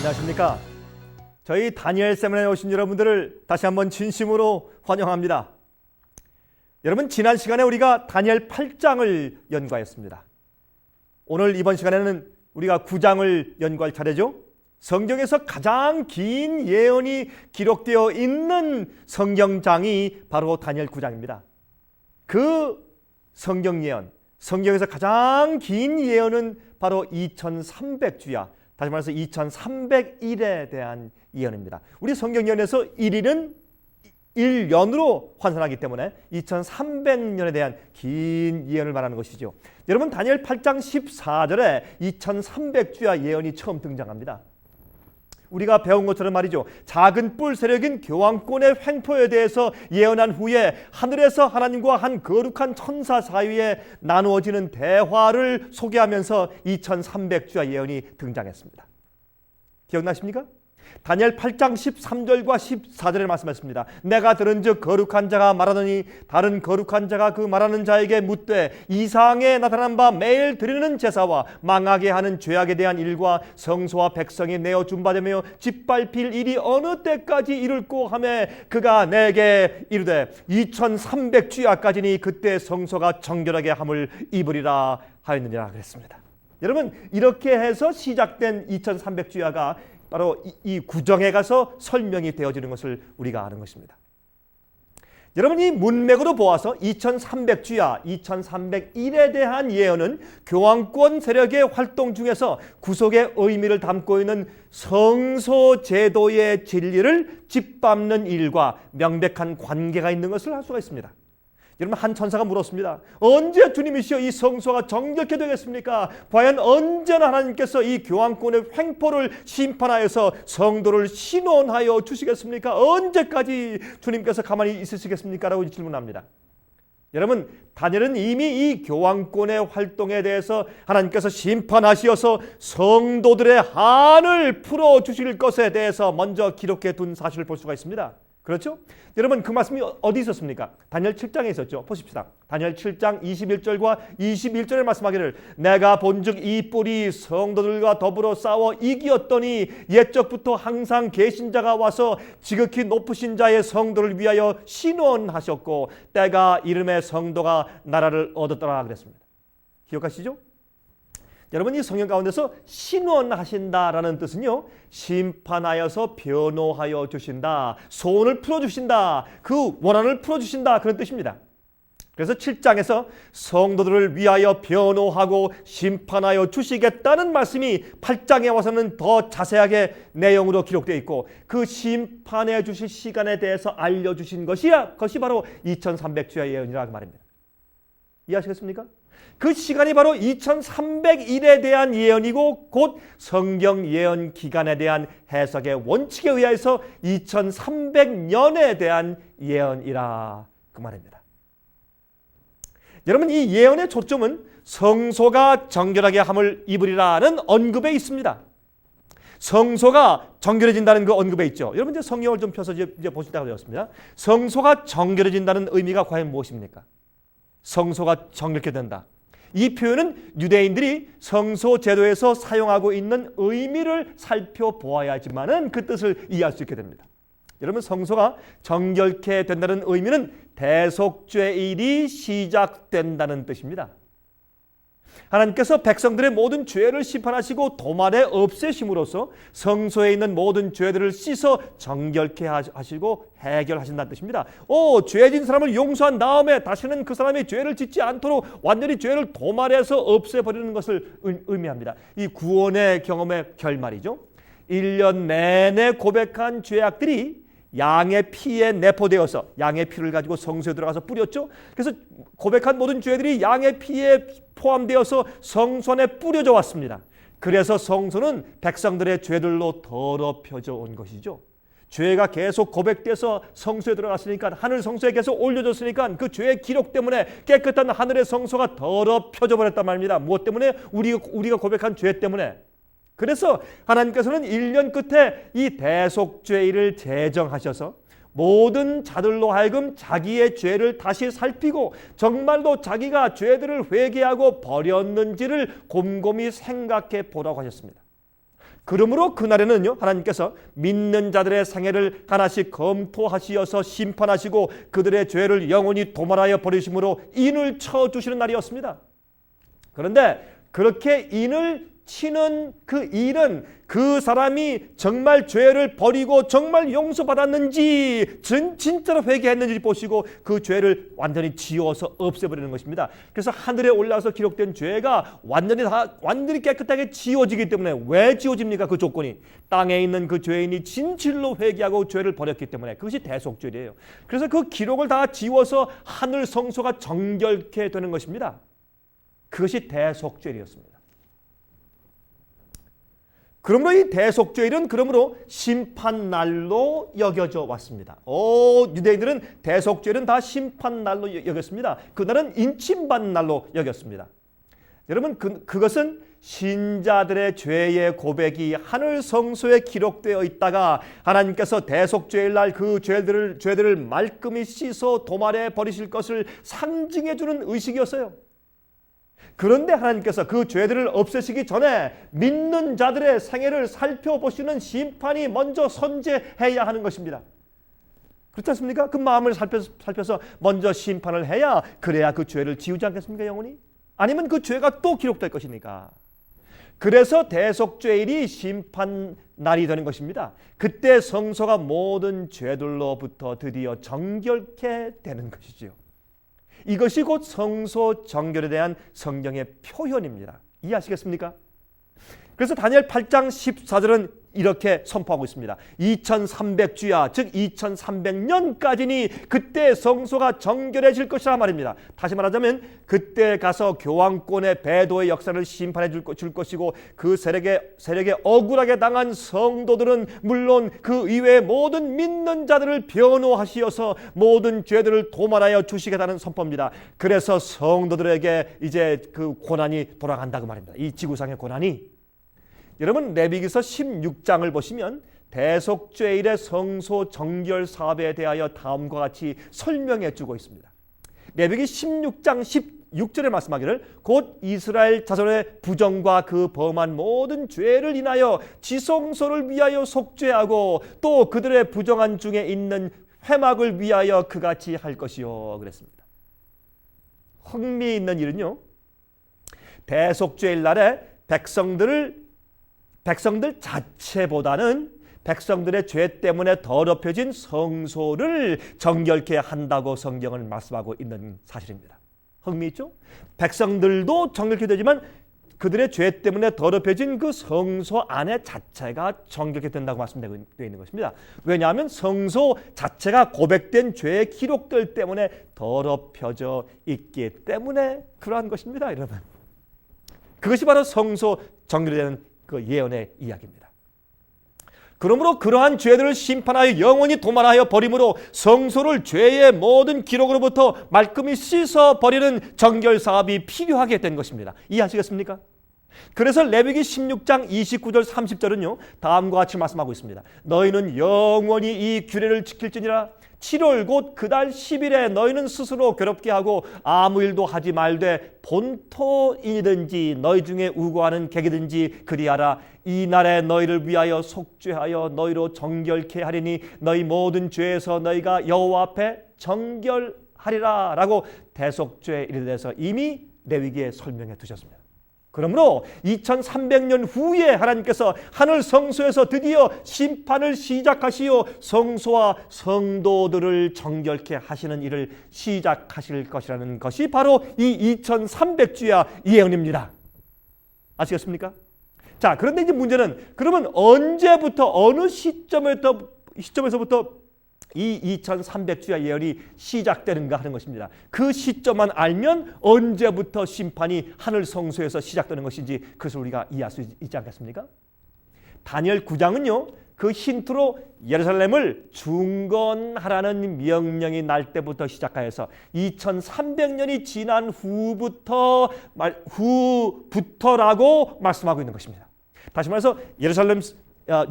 안녕하십니까? 저희 다니엘 세미나에 오신 여러분들을 다시 한번 진심으로 환영합니다. 여러분, 지난 시간에 우리가 다니엘 8장을 연구하였습니다. 오늘 이번 시간에는 우리가 9장을 연구할 차례죠. 성경에서 가장 긴 예언이 기록되어 있는 성경장이 바로 다니엘 9장입니다. 그 성경 예언, 성경에서 가장 긴 예언은 바로 2300주야, 다시 말해서 2301에 대한 예언입니다. 우리 성경 예언에서 1일은 1년으로 환산하기 때문에 2300년에 대한 긴 예언을 말하는 것이죠. 여러분, 다니엘 8장 14절에 2300주야 예언이 처음 등장합니다. 우리가 배운 것처럼 말이죠, 작은 뿔 세력인 교황권의 횡포에 대해서 예언한 후에 하늘에서 하나님과 한 거룩한 천사 사이에 나누어지는 대화를 소개하면서 2300주야 예언이 등장했습니다. 기억나십니까? 다니엘 8장 13절과 14절에 말씀했습니다. 내가 들은즉 거룩한 자가 말하더니 다른 거룩한 자가 그 말하는 자에게 묻되 이상에 나타난 바 매일 드리는 제사와 망하게 하는 죄악에 대한 일과 성소와 백성이 내어준 바 되며 짓밟힐 일이 어느 때까지 이룰꼬 하며 그가 내게 이르되 2300주야까지니 그때 성소가 정결하게 함을 입으리라 하였느니라 그랬습니다. 여러분, 이렇게 해서 시작된 2300주야가 바로 이 구정에 가서 설명이 되어지는 것을 우리가 아는 것입니다. 여러분, 이 문맥으로 보아서 2300주야, 2301에 대한 예언은 교황권 세력의 활동 중에서 구속의 의미를 담고 있는 성소 제도의 진리를 짓밟는 일과 명백한 관계가 있는 것을 알 수가 있습니다. 여러분, 한 천사가 물었습니다. 언제 주님이시여 이 성소가 정결케 되겠습니까? 과연 언제나 하나님께서 이 교황권의 횡포를 심판하여서 성도를 신원하여 주시겠습니까? 언제까지 주님께서 가만히 있으시겠습니까? 라고 질문합니다. 여러분, 다니엘은 이미 이 교황권의 활동에 대해서 하나님께서 심판하시어서 성도들의 한을 풀어주실 것에 대해서 먼저 기록해 둔 사실을 볼 수가 있습니다. 그렇죠? 여러분, 그 말씀이 어디 있었습니까? 다니엘 7장에 있었죠. 보십시다. 다니엘 7장 21절과 21절에 말씀하기를 내가 본즉 이 뿔이 성도들과 더불어 싸워 이기었더니 옛적부터 항상 계신 자가 와서 지극히 높으신 자의 성도를 위하여 신원하셨고 때가 이름의 성도가 나라를 얻었더라 그랬습니다. 기억하시죠? 여러분, 이 성경 가운데서 신원하신다라는 뜻은요, 심판하여서 변호하여 주신다, 소원을 풀어주신다, 그 원한을 풀어주신다, 그런 뜻입니다. 그래서 7장에서 성도들을 위하여 변호하고 심판하여 주시겠다는 말씀이 8장에 와서는 더 자세하게 내용으로 기록되어 있고 그 심판해 주실 시간에 대해서 알려주신 것이 바로 2300주야 예언이라고 말입니다. 이해하시겠습니까? 그 시간이 바로 2301에 대한 예언이고 곧 성경 예언 기간에 대한 해석의 원칙에 의해서 2300년에 대한 예언이라 그 말입니다. 여러분, 이 예언의 초점은 성소가 정결하게 함을 입으리라는 언급에 있습니다. 성소가 정결해진다는 그 언급에 있죠. 여러분, 이제 성경을 좀 펴서 이제 보실 때가 되었습니다. 성소가 정결해진다는 의미가 과연 무엇입니까? 성소가 정결케 된다. 이 표현은 유대인들이 성소 제도에서 사용하고 있는 의미를 살펴보아야지만은 그 뜻을 이해할 수 있게 됩니다. 여러분, 성소가 정결케 된다는 의미는 대속죄일이 시작된다는 뜻입니다. 하나님께서 백성들의 모든 죄를 심판하시고 도말에 없애심으로써 성소에 있는 모든 죄들을 씻어 정결케 하시고 해결하신다는 뜻입니다. 죄진 사람을 용서한 다음에 다시는 그 사람의 죄를 짓지 않도록 완전히 죄를 도말해서 없애버리는 것을 의미합니다. 이 구원의 경험의 결말이죠. 1년 내내 고백한 죄악들이 양의 피에 내포되어서 양의 피를 가지고 성소에 들어가서 뿌렸죠. 그래서 고백한 모든 죄들이 양의 피에 포함되어서 성소 안에 뿌려져 왔습니다. 그래서 성소는 백성들의 죄들로 더럽혀져 온 것이죠. 죄가 계속 고백돼서 성소에 들어갔으니까, 하늘 성소에 계속 올려졌으니까 그 죄의 기록 때문에 깨끗한 하늘의 성소가 더럽혀져 버렸단 말입니다. 무엇 때문에? 우리가 고백한 죄 때문에. 그래서 하나님께서는 1년 끝에 이 대속죄일을 제정하셔서 모든 자들로 하여금 자기의 죄를 다시 살피고 정말로 자기가 죄들을 회개하고 버렸는지를 곰곰이 생각해 보라고 하셨습니다. 그러므로 그날에는요, 하나님께서 믿는 자들의 생애를 하나씩 검토하시어서 심판하시고 그들의 죄를 영원히 도말하여 버리심으로 인을 쳐주시는 날이었습니다. 그런데 그렇게 인을 치는 그 일은 그 사람이 정말 죄를 버리고 정말 용서받았는지 진짜로 회개했는지 보시고 그 죄를 완전히 지워서 없애버리는 것입니다. 그래서 하늘에 올라서 기록된 죄가 완전히 깨끗하게 지워지기 때문에, 왜 지워집니까? 그 조건이 땅에 있는 그 죄인이 진실로 회개하고 죄를 버렸기 때문에, 그것이 대속죄예요. 그래서 그 기록을 다 지워서 하늘 성소가 정결케 되는 것입니다. 그것이 대속죄였습니다. 그러므로 이 대속죄일은 그러므로 심판날로 여겨져 왔습니다. 유대인들은 대속죄일은 다 심판날로 여겼습니다. 그날은 인침받는 날로 여겼습니다. 여러분, 그것은 신자들의 죄의 고백이 하늘 성소에 기록되어 있다가 하나님께서 대속죄일 날 그 죄들을 말끔히 씻어 도말해 버리실 것을 상징해 주는 의식이었어요. 그런데 하나님께서 그 죄들을 없애시기 전에 믿는 자들의 생애를 살펴보시는 심판이 먼저 선제해야 하는 것입니다. 그렇지 않습니까? 그 마음을 살펴서 먼저 심판을 해야, 그래야 그 죄를 지우지 않겠습니까, 영원히? 아니면 그 죄가 또 기록될 것이니까. 그래서 대속죄일이 심판날이 되는 것입니다. 그때 성소가 모든 죄들로부터 드디어 정결케 되는 것이지요. 이것이 곧 성소 정결에 대한 성경의 표현입니다. 이해하시겠습니까? 그래서 다니엘 8장 14절은 이렇게 선포하고 있습니다. 2300주야, 즉 2300년까지니 그때 성소가 정결해질 것이라 말입니다. 다시 말하자면 그때 가서 교황권의 배도의 역사를 심판해 줄 것이고, 그 세력에 억울하게 당한 성도들은 물론 그 이외의 모든 믿는 자들을 변호하시어서 모든 죄들을 도말하여 주시겠다는 선포입니다. 그래서 성도들에게 이제 그 고난이 돌아간다고 말입니다. 이 지구상의 고난이. 여러분, 레위기서 16장을 보시면 대속죄일의 성소 정결 사업에 대하여 다음과 같이 설명해 주고 있습니다. 레위기 16장 16절에 말씀하기를 곧 이스라엘 자손의 부정과 그 범한 모든 죄를 인하여 지성소를 위하여 속죄하고 또 그들의 부정한 중에 있는 회막을 위하여 그같이 할 것이요 그랬습니다. 흥미있는 일은요, 대속죄일 날에 백성들 자체보다는 백성들의 죄 때문에 더럽혀진 성소를 정결케 한다고 성경은 말씀하고 있는 사실입니다. 흥미있죠? 백성들도 정결케 되지만 그들의 죄 때문에 더럽혀진 그 성소 안에 자체가 정결케 된다고 말씀되어 있는 것입니다. 왜냐하면 성소 자체가 고백된 죄의 기록들 때문에 더럽혀져 있기 때문에 그러한 것입니다, 여러분. 그것이 바로 성소 정결이 되는 그 예언의 이야기입니다. 그러므로 그러한 죄들을 심판하여 영원히 도말하여 버림으로 성소를 죄의 모든 기록으로부터 말끔히 씻어 버리는 정결 사업이 필요하게 된 것입니다. 이해하시겠습니까? 그래서 레위기 16장 29절 30절은요 다음과 같이 말씀하고 있습니다. 너희는 영원히 이 규례를 지킬지니라. 7월 곧 그달 10일에 너희는 스스로 괴롭게 하고 아무 일도 하지 말되 본토인이든지 너희 중에 우고하는 객이든지 그리하라. 이 날에 너희를 위하여 속죄하여 너희로 정결케 하리니 너희 모든 죄에서 너희가 여호와 앞에 정결하리라 라고 대속죄일에 대해서 이미 레위기에 설명해 두셨습니다. 그러므로 2300년 후에 하나님께서 하늘 성소에서 드디어 심판을 시작하시어 성소와 성도들을 정결케 하시는 일을 시작하실 것이라는 것이 바로 이 2300주야 예언입니다. 아시겠습니까? 자, 그런데 이제 문제는 그러면 언제부터 어느 시점에서부터 이 2300주야 예언이 시작되는가 하는 것입니다. 그 시점만 알면 언제부터 심판이 하늘 성소에서 시작되는 것인지 그것을 우리가 이해할 수 있지 않겠습니까? 다니엘 9장은요 그 힌트로 예루살렘을 중건하라는 명령이 날 때부터 시작하여서 2300년이 지난 후부터라고 말씀하고 있는 것입니다. 다시 말해서 예루살렘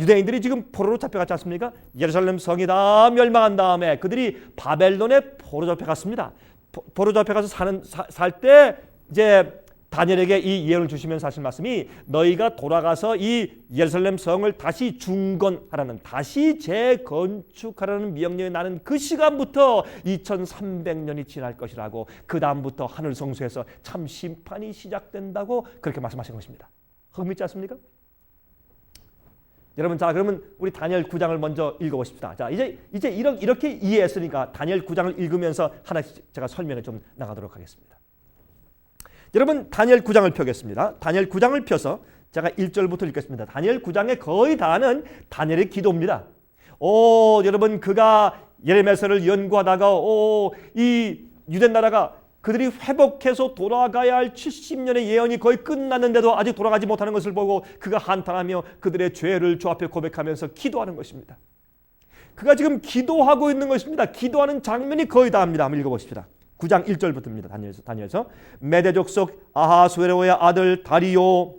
유대인들이 지금 포로로 잡혀갔지 않습니까? 예루살렘 성이 다 멸망한 다음에 그들이 바벨론에 포로 잡혀갔습니다. 포로 잡혀가서 살 때 이제 다니엘에게 이 예언을 주시면서 하신 말씀이 너희가 돌아가서 이 예루살렘 성을 다시 중건하라는, 다시 재건축하라는 명령이 나는 그 시간부터 2300년이 지날 것이라고, 그 다음부터 하늘 성소에서 참 심판이 시작된다고 그렇게 말씀하신 것입니다. 흥미있지 않습니까? 여러분, 자 그러면 우리 다니엘 9장을 먼저 읽어보십시다. 자 이제 이렇게 이해했으니까 다니엘 9장을 읽으면서 하나씩 제가 설명을 좀 나가도록 하겠습니다. 여러분, 다니엘 9장을 펴겠습니다. 다니엘 9장을 펴서 제가 1절부터 읽겠습니다. 다니엘 9장의 거의 다는 다니엘의 기도입니다. 여러분, 그가 예레미야서를 연구하다가 이 유대 나라가 그들이 회복해서 돌아가야 할 70년의 예언이 거의 끝났는데도 아직 돌아가지 못하는 것을 보고 그가 한탄하며 그들의 죄를 주 앞에 고백하면서 기도하는 것입니다. 그가 지금 기도하고 있는 것입니다. 기도하는 장면이 거의 다입니다. 한번 읽어보십시다. 9장 1절부터입니다. 다니엘서 메대 족속 아하수에로의 아들 다리오가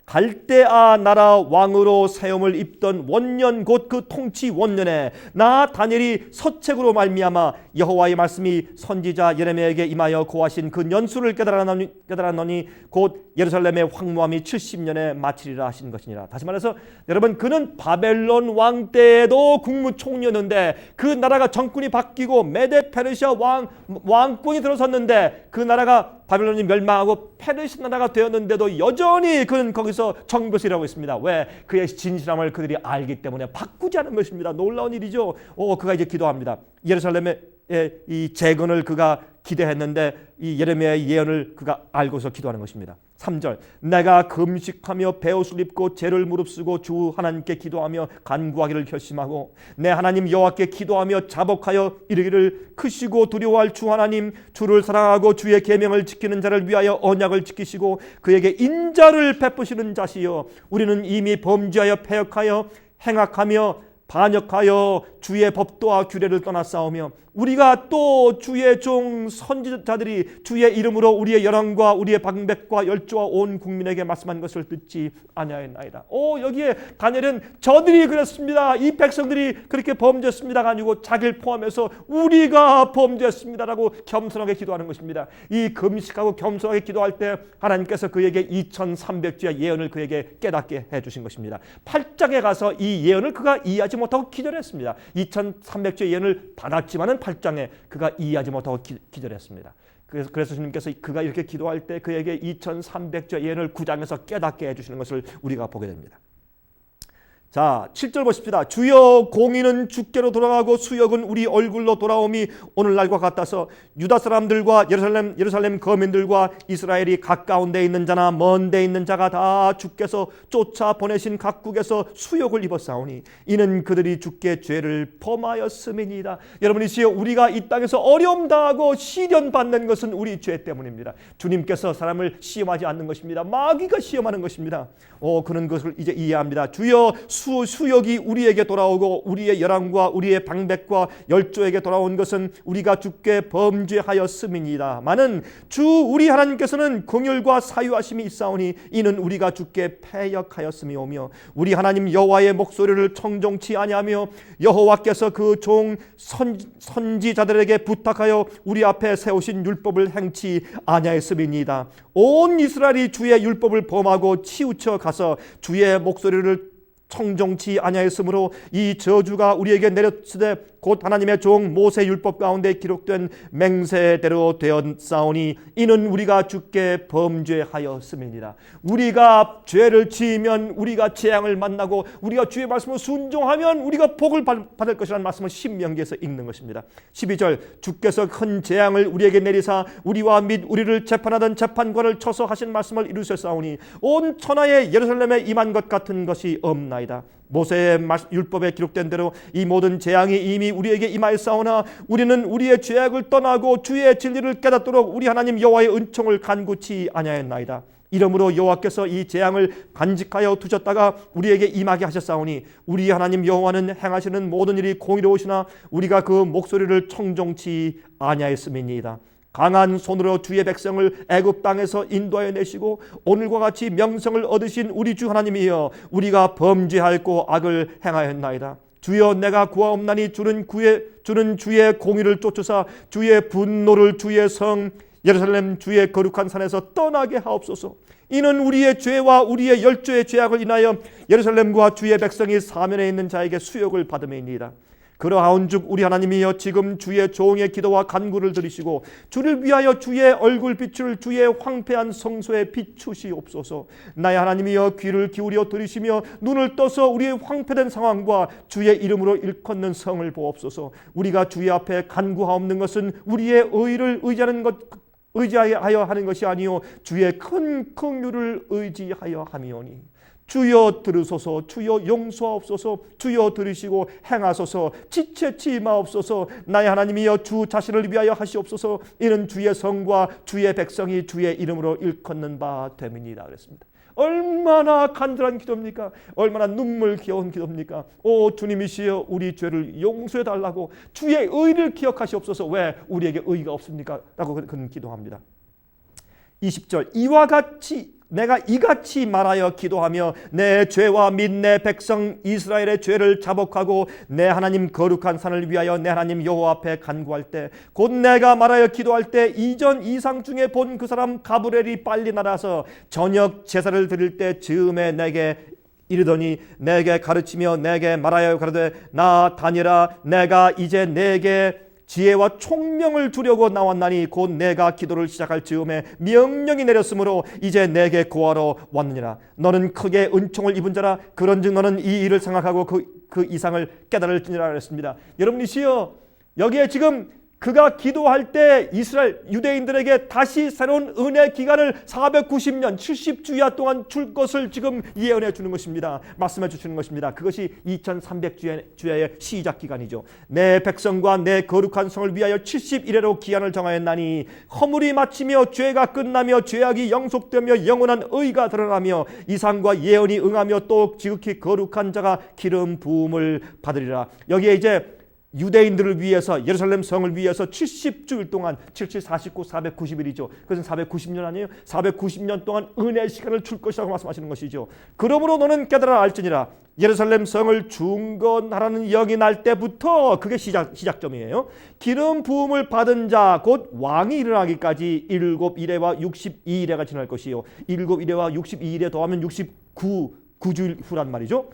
갈대아 나라 왕으로 세움을 입던 원년 곧 그 통치 원년에 나 다니엘이 서책으로 말미암아 여호와의 말씀이 선지자 예레미야에게 임하여 고하신 그 년수를 깨달았노니 곧 예루살렘의 황무함이 70년에 마치리라 하신 것이니라. 다시 말해서 여러분, 그는 바벨론 왕 때에도 국무총리였는데 그 나라가 정권이 바뀌고 메데 페르시아 왕권이 들어섰는데 그 나라가 바벨론이 멸망하고 페르시 나라가 되었는데도 여전히 그는 거기서 정교시라고 있습니다. 왜? 그의 진실함을 그들이 알기 때문에 바꾸지 않은 것입니다. 놀라운 일이죠. 그가 이제 기도합니다. 예루살렘의 이 재건을 그가 기대했는데 이 예레미야의 예언을 그가 알고서 기도하는 것입니다. 3절, 내가 금식하며 베옷을 입고 죄를 무릅쓰고 주 하나님께 기도하며 간구하기를 결심하고 내 하나님 여호와께 기도하며 자복하여 이르기를 크시고 두려워할 주 하나님, 주를 사랑하고 주의 계명을 지키는 자를 위하여 언약을 지키시고 그에게 인자를 베푸시는 자시여, 우리는 이미 범죄하여 패역하여 행악하며 반역하여 주의 법도와 규례를 떠나싸우며 우리가 또 주의 종 선지자들이 주의 이름으로 우리의 열왕과 우리의 방백과 열조와 온 국민에게 말씀한 것을 듣지 아니하였나이다. 여기에 다니엘은 저들이 그랬습니다, 이 백성들이 그렇게 범죄했습니다가 아니고 자기를 포함해서 우리가 범죄했습니다라고 겸손하게 기도하는 것입니다. 이 금식하고 겸손하게 기도할 때 하나님께서 그에게 2300주의 예언을 그에게 깨닫게 해주신 것입니다. 8장에 가서 이 예언을 그가 이해하지 못하고 기절했습니다. 2300주의 예언을 받았지만은 8장에 그가 이해하지 못하고 기절했습니다. 그래서 주님께서 그가 이렇게 기도할 때 그에게 2300조 예언을 9장에서 깨닫게 해주시는 것을 우리가 보게 됩니다. 자, 7절 보십시다. 주여, 공의는 주께로 돌아가고 수역은 우리 얼굴로 돌아옴이 오늘날과 같아서 유다 사람들과 예루살렘 거민들과 이스라엘이 가까운 데 있는 자나 먼 데 있는 자가 다 주께서 쫓아 보내신 각국에서 수역을 입었사오니 이는 그들이 주께 죄를 범하였음이니이다. 여러분이 시여, 우리가 이 땅에서 어려움 당하고 시련 받는 것은 우리 죄 때문입니다. 주님께서 사람을 시험하지 않는 것입니다. 마귀가 시험하는 것입니다. 그는 그것을 이제 이해합니다. 주여, 수역이 우리에게 돌아오고 우리의 열왕과 우리의 방백과 열조에게 돌아온 것은 우리가 주께 범죄하였음이니이다. 마는 주 우리 하나님께서는 긍휼과 사유하심이 있사오니 이는 우리가 주께 패역하였음이오며 우리 하나님 여호와의 목소리를 청종치 아니하며 여호와께서 그 종 선지자들에게 부탁하여 우리 앞에 세우신 율법을 행치 아니하였음이니이다. 온 이스라엘이 주의 율법을 범하고 치우쳐 가서 주의 목소리를 청종치 아니하였으므로 이 저주가 우리에게 내렸으되 곧 하나님의 종 모세 율법 가운데 기록된 맹세대로 되었사오니 이는 우리가 주께 범죄하였음이니라. 우리가 죄를 지으면 우리가 재앙을 만나고 우리가 주의 말씀을 순종하면 우리가 복을 받을 것이라는 말씀을 신명기에서 읽는 것입니다. 12절, 주께서 큰 재앙을 우리에게 내리사 우리와 및 우리를 재판하던 재판관을 쳐서 하신 말씀을 이루셨사오니 온 천하에 예루살렘에 임한 것 같은 것이 없나이다. 모세의 율법에 기록된 대로 이 모든 재앙이 이미 우리에게 임하였사오나 우리는 우리의 죄악을 떠나고 주의 진리를 깨닫도록 우리 하나님 여호와의 은총을 간구치 아니하였나이다. 이러므로 여호와께서 이 재앙을 간직하여 두셨다가 우리에게 임하게 하셨사오니 우리 하나님 여호와는 행하시는 모든 일이 공의로우시나 우리가 그 목소리를 청종치 아니하였음이니이다. 강한 손으로 주의 백성을 애굽 땅에서 인도하여 내시고 오늘과 같이 명성을 얻으신 우리 주 하나님이여, 우리가 범죄하였고 악을 행하였나이다. 주여, 내가 구하옵나니 주는 주의 공의를 쫓으사 주의 분노를 주의 성 예루살렘 주의 거룩한 산에서 떠나게 하옵소서. 이는 우리의 죄와 우리의 열조의 죄악을 인하여 예루살렘과 주의 백성이 사면에 있는 자에게 수욕을 받음이니이다. 그러하온즉 우리 하나님이여 지금 주의 종의 기도와 간구를 들으시고 주를 위하여 주의 얼굴 빛을 주의 황폐한 성소에 비추시옵소서. 나의 하나님이여 귀를 기울여 들으시며 눈을 떠서 우리의 황폐된 상황과 주의 이름으로 일컫는 성을 보옵소서. 우리가 주의 앞에 간구하옵는 것은 우리의 의를 의지하여 하는 것이 아니요 주의 큰 긍휼을 의지하여 함이오니. 주여 들으소서. 주여 용서하옵소서. 주여 들으시고 행하소서. 지체치 마옵소서. 나의 하나님이여 주 자신을 위하여 하시옵소서. 이는 주의 성과 주의 백성이 주의 이름으로 일컫는 바 됨이니이다 그랬습니다. 얼마나 간절한 기도입니까? 얼마나 눈물겨운 기도입니까? 오 주님이시여 우리 죄를 용서해 달라고 주의 의를 기억하시옵소서. 왜 우리에게 의가 없습니까? 라고 그는 기도합니다. 20절 이와 같이 내가 이같이 말하여 기도하며 내 죄와 및 내 백성 이스라엘의 죄를 자복하고 내 하나님 거룩한 산을 위하여 내 하나님 여호와 앞에 간구할 때 곧 내가 말하여 기도할 때 이전 이상 중에 본 그 사람 가브리엘이 빨리 날아서 저녁 제사를 드릴 때 즈음에 내게 이르더니 내게 가르치며 내게 말하여 가로되 나 다니엘아 내가 이제 내게 지혜와 총명을 주려고 나왔나니 곧 내가 기도를 시작할 즈음에 명령이 내렸으므로 이제 내게 구하러 왔느니라. 너는 크게 은총을 입은 자라. 그런즉 너는 이 일을 생각하고 그 이상을 깨달을지니라 그랬습니다. 여러분이시여 여기에 지금 그가 기도할 때 이스라엘 유대인들에게 다시 새로운 은혜 기간을 490년 70주야 동안 줄 것을 지금 예언해 주는 것입니다. 말씀해 주시는 것입니다. 그것이 2300주야의 시작 기간이죠. 내 백성과 내 거룩한 성을 위하여 71회로 기한을 정하였나니 허물이 마치며 죄가 끝나며 죄악이 영속되며 영원한 의가 드러나며 이상과 예언이 응하며 또 지극히 거룩한 자가 기름 부음을 받으리라. 여기에 이제 유대인들을 위해서 예루살렘 성을 위해서 70주일 동안 77, 49, 490일이죠. 그것은 490년 아니에요? 490년 동안 은혜의 시간을 줄 것이라고 말씀하시는 것이죠. 그러므로 너는 깨달아 알지니라. 예루살렘 성을 중건하라는 영이 날 때부터 그게 시작점이에요. 기름 부음을 받은 자 곧 왕이 일어나기까지 7일에와 62일에가 지날 것이요. 7일에와 62일에 더하면 9주일 후란 말이죠.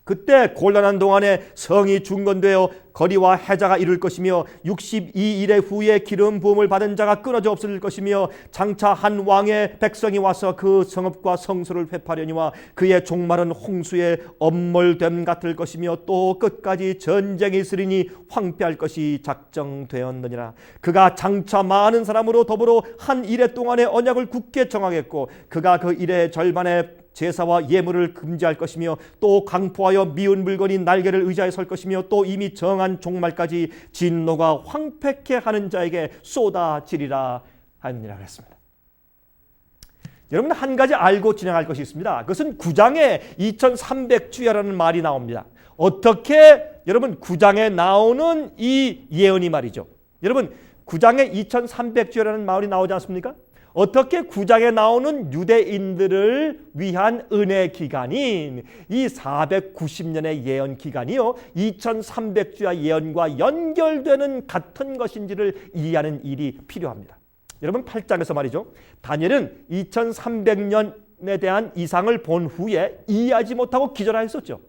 그때 곤란한 동안에 성이 중건되어 거리와 해자가 이룰 것이며 62일의 후에 기름 부음을 받은 자가 끊어져 없어질 것이며 장차 한 왕의 백성이 와서 그 성읍과 성소를 회파하려니와 그의 종말은 홍수의 엄몰됨 같을 것이며 또 끝까지 전쟁이 있으리니 황폐할 것이 작정되었느니라. 그가 장차 많은 사람으로 더불어 한 일해 동안의 언약을 굳게 정하겠고 그가 그 일의 절반에 제사와 예물을 금지할 것이며 또 강포하여 미운 물건이 날개를 의지하여 설 것이며 또 이미 정한 종말까지 진노가 황폐케 하는 자에게 쏟아지리라 하니라 그랬습니다. 여러분 한 가지 알고 진행할 것이 있습니다. 그것은 9장에 2300주야라는 말이 나옵니다. 어떻게 여러분 9장에 나오는 이 예언이 말이죠. 여러분 9장에 2300주야라는 말이 나오지 않습니까? 어떻게 9장에 나오는 유대인들을 위한 은혜 기간인 이 490년의 예언 기간이요 2300주야 예언과 연결되는 같은 것인지를 이해하는 일이 필요합니다. 여러분 8장에서 말이죠. 다니엘은 2300년에 대한 이상을 본 후에 이해하지 못하고 기절하였었죠.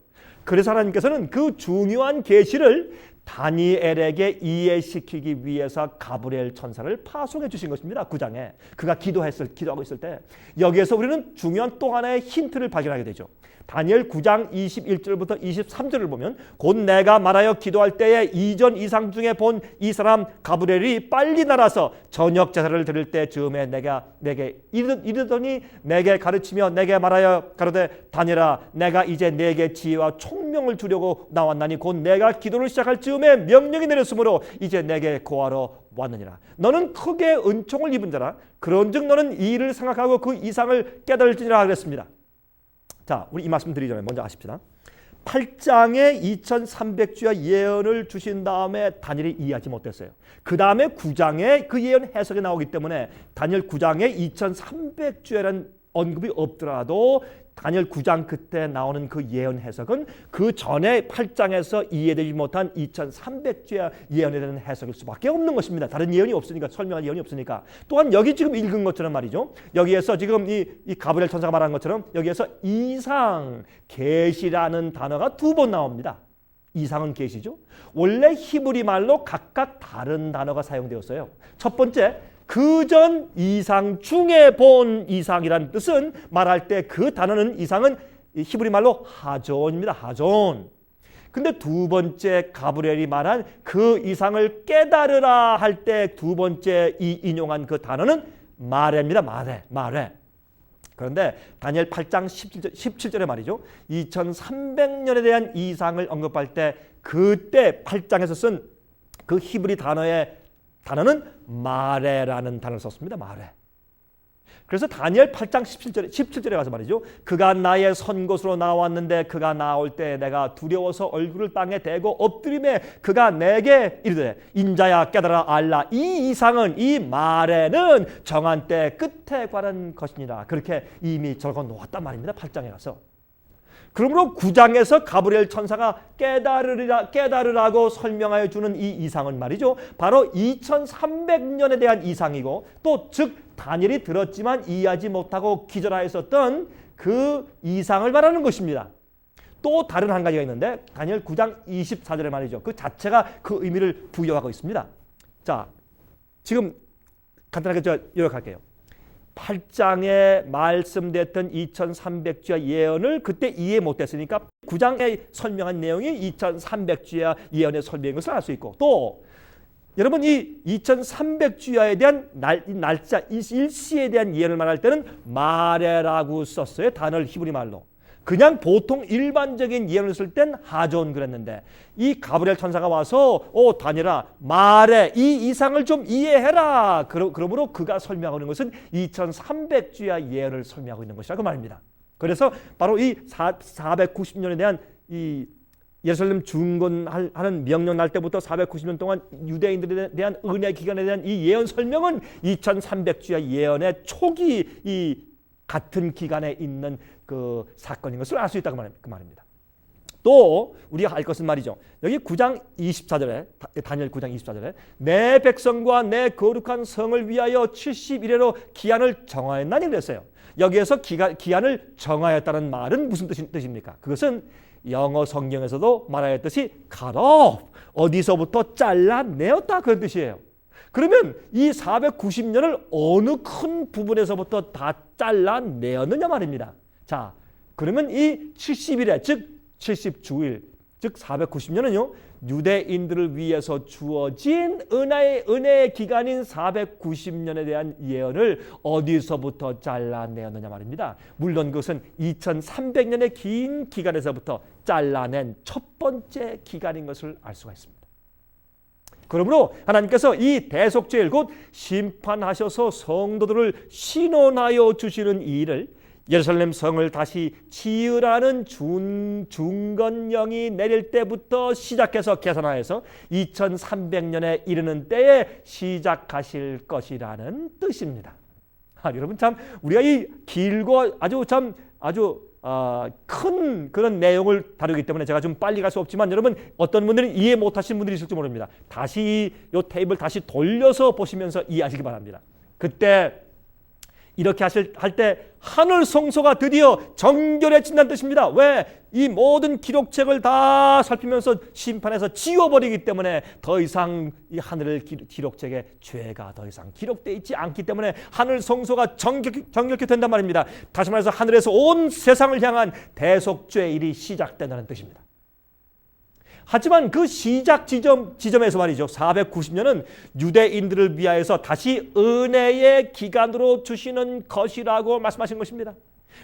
그래서 하나님께서는 그 중요한 계시를 다니엘에게 이해시키기 위해서 가브리엘 천사를 파송해 주신 것입니다. 9장에 그가 기도하고 있을 때 여기에서 우리는 중요한 또 하나의 힌트를 발견하게 되죠. 다니엘 9장 21절부터 23절을 보면 곧 내가 말하여 기도할 때에 이전 이상 중에 본 이 사람 가브리엘이 빨리 날아서 저녁 제사를 드릴 때 즈음에 내게 이르더니 내게 가르치며 내게 말하여 가로되 다니엘아 내가 이제 내게 지혜와 총명을 주려고 나왔나니 곧 내가 기도를 시작할 즈음에 명령이 내렸으므로 이제 내게 구하러 왔느니라. 너는 크게 은총을 입은 자라. 그런즉 너는 이 일을 생각하고 그 이상을 깨달을지니라 그랬습니다. 자, 우리 이 말씀 드리기 전에 먼저 아십시다. 8장에 2300주야 예언을 주신 다음에 다니엘이 이해하지 못했어요. 그 다음에 9장에 그 예언 해석이 나오기 때문에 다니엘 9장에 2300주야라는 언급이 없더라도 다니엘 9장 그때 나오는 그 예언 해석은 그 전에 8장에서 이해되지 못한 2300주의 예언에 대한 해석일 수밖에 없는 것입니다. 다른 예언이 없으니까, 설명할 예언이 없으니까. 또한 여기 지금 읽은 것처럼 말이죠. 여기에서 지금 이 가브리엘 천사가 말한 것처럼 여기에서 이상, 계시라는 단어가 2번 나옵니다. 이상은 계시죠. 원래 히브리 말로 각각 다른 단어가 사용되었어요. 첫 번째, 그전 이상 중에 본 이상이라는 뜻은 말할 때 그 단어는 이상은 히브리 말로 하존입니다. 하존. 근데 두 번째 가브리엘이 말한 그 이상을 깨달으라 할 때 두 번째 이 인용한 그 단어는 마레입니다. 마레. 그런데 다니엘 8장 17절에 말이죠. 2300년에 대한 이상을 언급할 때 그때 8장에서 쓴 그 히브리 단어는 마레라는 단어를 썼습니다. 마레. 그래서 다니엘 8장 17절에 가서 말이죠. 그가 나의 선 곳으로 나왔는데 그가 나올 때 내가 두려워서 얼굴을 땅에 대고 엎드림에 그가 내게 이르되 인자야 깨달아 알라. 이 이상은, 이 마레는 정한 때 끝에 관한 것이니라. 그렇게 이미 적어 놓았단 말입니다. 8장에 가서. 그러므로 9장에서 가브리엘 천사가 깨달으라고 설명하여 주는 이 이상은 말이죠. 바로 2300년에 대한 이상이고 또 즉 다니엘이 들었지만 이해하지 못하고 기절하였었던 그 이상을 말하는 것입니다. 또 다른 한 가지가 있는데 다니엘 9장 24절에 말이죠. 그 자체가 그 의미를 부여하고 있습니다. 자, 지금 간단하게 제가 요약할게요. 8장에 말씀됐던 2300주야 예언을 그때 이해 못했으니까 9장에 설명한 내용이 2300주야 예언의 설명인 것을 알 수 있고 또 여러분 이 2300주야에 대한 날짜 일시에 대한 예언을 말할 때는 마레라고 썼어요. 단어를 히브리 말로. 그냥 보통 일반적인 예언을 쓸 땐 하존 그랬는데 이 가브리엘 천사가 와서 다니엘아 말해 이 이상을 좀 이해해라. 그러므로 그가 설명하는 것은 2300주야 예언을 설명하고 있는 것이라고 말입니다. 그래서 바로 이 490년에 대한 이 예루살렘 중건하는 명령 날 때부터 490년 동안 유대인들에 대한 은혜 기간에 대한 이 예언 설명은 2300주야 예언의 초기 이 같은 기간에 있는 그 사건인 것을 알 수 있다고 말입니다. 또 우리가 알 것은 말이죠. 여기 9장 24절에 다니엘 9장 24절에 내 백성과 내 거룩한 성을 위하여 70일에로 기한을 정하였나니 그랬어요. 여기에서 기한을 정하였다는 말은 무슨 뜻입니까? 그것은 영어 성경에서도 말하였듯이 cut off, 어디서부터 잘라내었다 그런 뜻이에요. 그러면 이 490년을 어느 큰 부분에서부터 다 잘라내었느냐 말입니다. 자, 그러면 이 70일에 즉 70주일 즉 490년은요 유대인들을 위해서 주어진 은혜의 기간인 490년에 대한 예언을 어디서부터 잘라내었느냐 말입니다. 물론 그것은 2300년의 긴 기간에서부터 잘라낸 첫 번째 기간인 것을 알 수가 있습니다. 그러므로 하나님께서 이 대속죄일 곧 심판하셔서 성도들을 신원하여 주시는 이 일을 예루살렘 성을 다시 지으라는 중건령이 내릴 때부터 시작해서 계산하여서 2300년에 이르는 때에 시작하실 것이라는 뜻입니다. 여러분 참 우리가 이 길고 아주 큰 그런 내용을 다루기 때문에 제가 좀 빨리 갈 수 없지만 여러분 어떤 분들은 이해 못하신 분들이 있을지 모릅니다. 다시 이 테이블 다시 돌려서 보시면서 이해하시기 바랍니다. 그때 이렇게 할 때 하늘 성소가 드디어 정결해진다는 뜻입니다. 왜? 이 모든 기록책을 다 살피면서 심판해서 지워버리기 때문에 더 이상 이 하늘의 기록책에 죄가 더 이상 기록되어 있지 않기 때문에 하늘 성소가 정결케 된단 말입니다. 다시 말해서 하늘에서 온 세상을 향한 대속죄의 일이 시작된다는 뜻입니다. 하지만 그 시작 지점에서 말이죠. 490년은 유대인들을 위하여서 다시 은혜의 기간으로 주시는 것이라고 말씀하신 것입니다.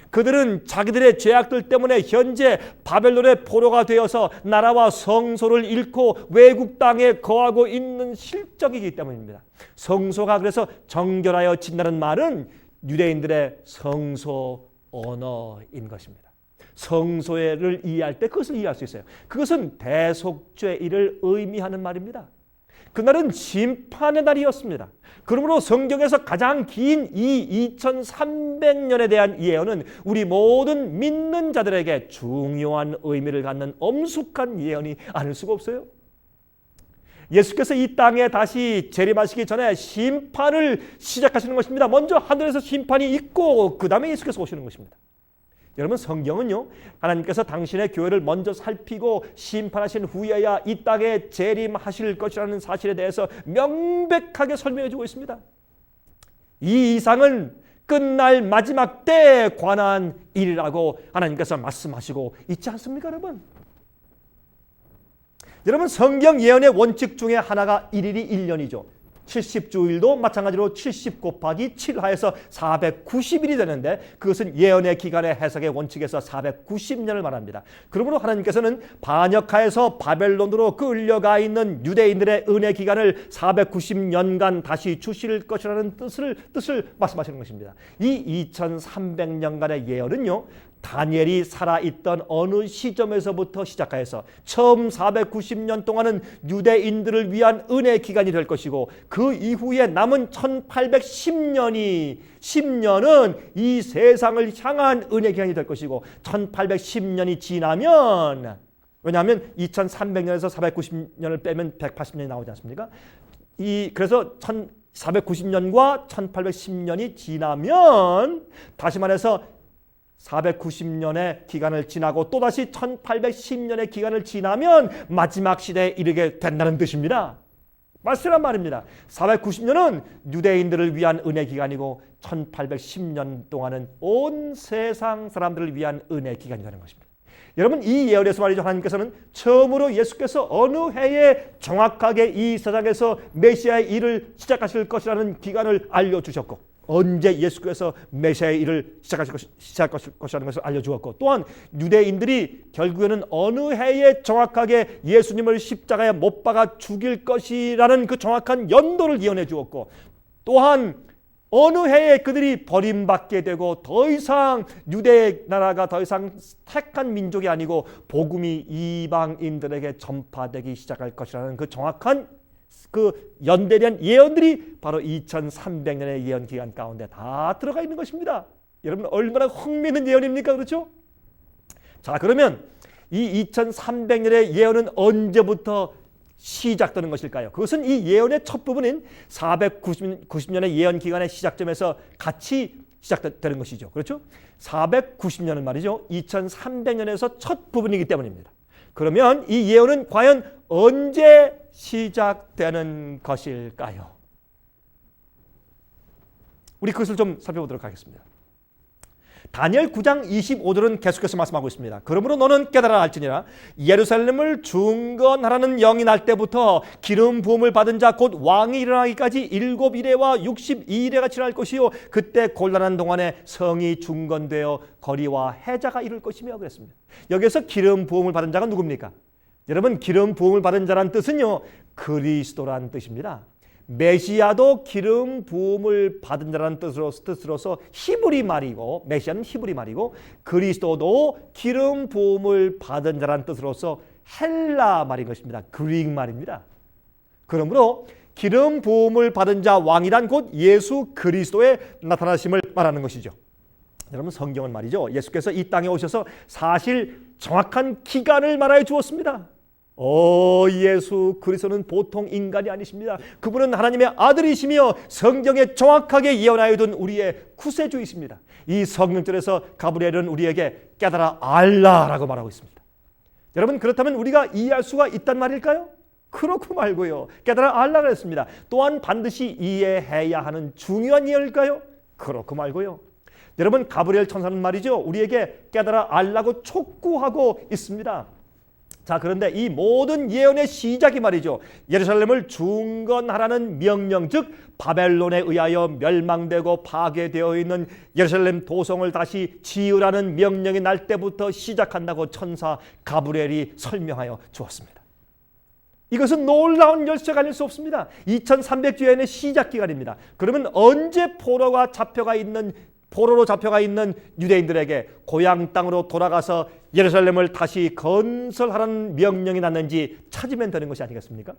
그들은 자기들의 죄악들 때문에 현재 바벨론의 포로가 되어서 나라와 성소를 잃고 외국 땅에 거하고 있는 실적이기 때문입니다. 성소가 그래서 정결하여 진다는 말은 유대인들의 성소 언어인 것입니다. 성소를 이해할 때 그것을 이해할 수 있어요. 그것은 대속죄일을 의미하는 말입니다. 그날은 심판의 날이었습니다. 그러므로 성경에서 가장 긴 이 2300년에 대한 예언은 우리 모든 믿는 자들에게 중요한 의미를 갖는 엄숙한 예언이 아닐 수가 없어요. 예수께서 이 땅에 다시 재림하시기 전에 심판을 시작하시는 것입니다. 먼저 하늘에서 심판이 있고 그 다음에 예수께서 오시는 것입니다. 여러분, 성경은요, 하나님께서 당신의 교회를 먼저 살피고 심판하신 후에야 이 땅에 재림하실 것이라는 사실에 대해서 명백하게 설명해 주고 있습니다. 이 이상은 끝날 마지막 때에 관한 일이라고 하나님께서 말씀하시고 있지 않습니까, 여러분? 여러분, 성경 예언의 원칙 중에 하나가 1일이 1년이죠. 70주일도 마찬가지로 70 곱하기 7 하여서 490일이 되는데 그것은 예언의 기간의 해석의 원칙에서 490년을 말합니다. 그러므로 하나님께서는 반역하여서 바벨론으로 끌려가 있는 유대인들의 은혜 기간을 490년간 다시 주실 것이라는 뜻을 말씀하시는 것입니다. 이 2300년간의 예언은요, 다니엘이 살아있던 어느 시점에서부터 시작하여서 처음 490년 동안은 유대인들을 위한 은혜 기간이 될 것이고 그 이후에 남은 1810년은 이 세상을 향한 은혜 기간이 될 것이고 1810년이 지나면, 왜냐하면 2300년에서 490년을 빼면 180년이 나오지 않습니까? 그래서 490년과 1810년이 지나면 다시 말해서 490년의 기간을 지나고 또다시 1810년의 기간을 지나면 마지막 시대에 이르게 된다는 뜻입니다. 말씀란 말입니다. 490년은 유대인들을 위한 은혜 기간이고 1810년 동안은 온 세상 사람들을 위한 은혜 기간이라는 것입니다. 여러분, 이 예언에서 말이죠, 하나님께서는 처음으로 예수께서 어느 해에 정확하게 이 세상에서 메시아의 일을 시작하실 것이라는 기간을 알려주셨고 언제 예수께서 메시아의 일을 시작하실 것이라는 것을 알려주었고 또한 유대인들이 결국에는 어느 해에 정확하게 예수님을 십자가에 못 박아 죽일 것이라는 그 정확한 연도를 예언해 주었고 또한 어느 해에 그들이 버림받게 되고 더 이상 유대 나라가 더 이상 택한 민족이 아니고 복음이 이방인들에게 전파되기 시작할 것이라는 그 정확한 그 연대한 예언들이 바로 2300년의 예언 기간 가운데 다 들어가 있는 것입니다. 여러분, 얼마나 흥미있는 예언입니까? 그렇죠? 자, 그러면 이 2300년의 예언은 언제부터 시작되는 것일까요? 그것은 이 예언의 첫 부분인 490년의 예언 기간의 시작점에서 같이 시작되는 것이죠. 그렇죠? 490년은 말이죠, 2300년에서 첫 부분이기 때문입니다. 그러면 이 예언은 과연 언제 시작되는 것일까요? 우리 그것을 좀 살펴보도록 하겠습니다. 다니엘 9장 25절은 계속해서 말씀하고 있습니다. 그러므로 너는 깨달아 알지니라 예루살렘을 중건하라는 영이 날 때부터 기름 부음을 받은 자 곧 왕이 일어나기까지 7이레와 62이레가 지날 것이요 그때 곤란한 동안에 성이 중건되어 거리와 해자가 이룰 것이며 그랬습니다. 여기서 기름 부음을 받은 자가 누굽니까? 여러분, 기름 부음을 받은 자란 뜻은요, 그리스도란 뜻입니다. 메시아도 기름 부음을 받은 자라는 뜻으로서 히브리 말이고, 메시아는 히브리 말이고 그리스도도 기름 부음을 받은 자라는 뜻으로서 헬라 말인 것입니다. 그릭 말입니다. 그러므로 기름 부음을 받은 자 왕이란 곧 예수 그리스도의 나타나심을 말하는 것이죠. 여러분, 성경은 말이죠, 예수께서 이 땅에 오셔서 사실 정확한 기간을 말하여 주었습니다. 예수 그리스도는 보통 인간이 아니십니다. 그분은 하나님의 아들이시며 성경에 정확하게 예언하여 둔 우리의 구세주이십니다. 이 성경절에서 가브리엘은 우리에게 깨달아 알라라고 말하고 있습니다. 여러분, 그렇다면 우리가 이해할 수가 있단 말일까요? 그렇고 말고요. 깨달아 알라가 했습니다. 또한 반드시 이해해야 하는 중요한 예언일까요? 그렇고 말고요. 여러분, 가브리엘 천사는 말이죠, 우리에게 깨달아 알라고 촉구하고 있습니다. 자, 그런데 이 모든 예언의 시작이 말이죠, 예루살렘을 중건하라는 명령, 즉 바벨론에 의하여 멸망되고 파괴되어 있는 예루살렘 도성을 다시 지으라는 명령이 날 때부터 시작한다고 천사 가브리엘이 설명하여 주었습니다. 이것은 놀라운 열쇠가 아닐 수 없습니다. 2300주년의 시작 기간입니다. 그러면 언제 포로로 잡혀가 있는 유대인들에게 고향 땅으로 돌아가서 예루살렘을 다시 건설하라는 명령이 났는지 찾으면 되는 것이 아니겠습니까?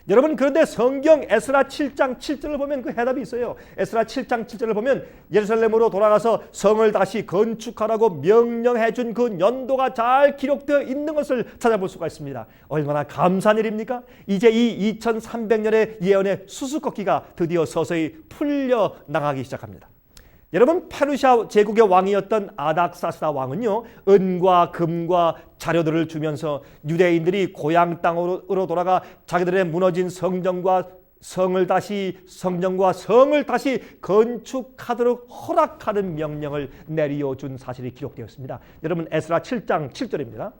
여러분, 그런데 성경 에스라 7장 7절을 보면 그 해답이 있어요. 에스라 7장 7절을 보면 예루살렘으로 돌아가서 성을 다시 건축하라고 명령해 준 그 연도가 잘 기록되어 있는 것을 찾아볼 수가 있습니다. 얼마나 감사한 일입니까? 이제 이 2300년의 예언의 수수께끼가 드디어 서서히 풀려 나가기 시작합니다. 여러분, 페르시아 제국의 왕이었던 아닥사스다 왕은요, 은과 금과 자료들을 주면서 유대인들이 고향 땅으로 돌아가 자기들의 무너진 성전과 성을 다시 건축하도록 허락하는 명령을 내려준 사실이 기록되었습니다. 여러분, 에스라 7장 7절입니다.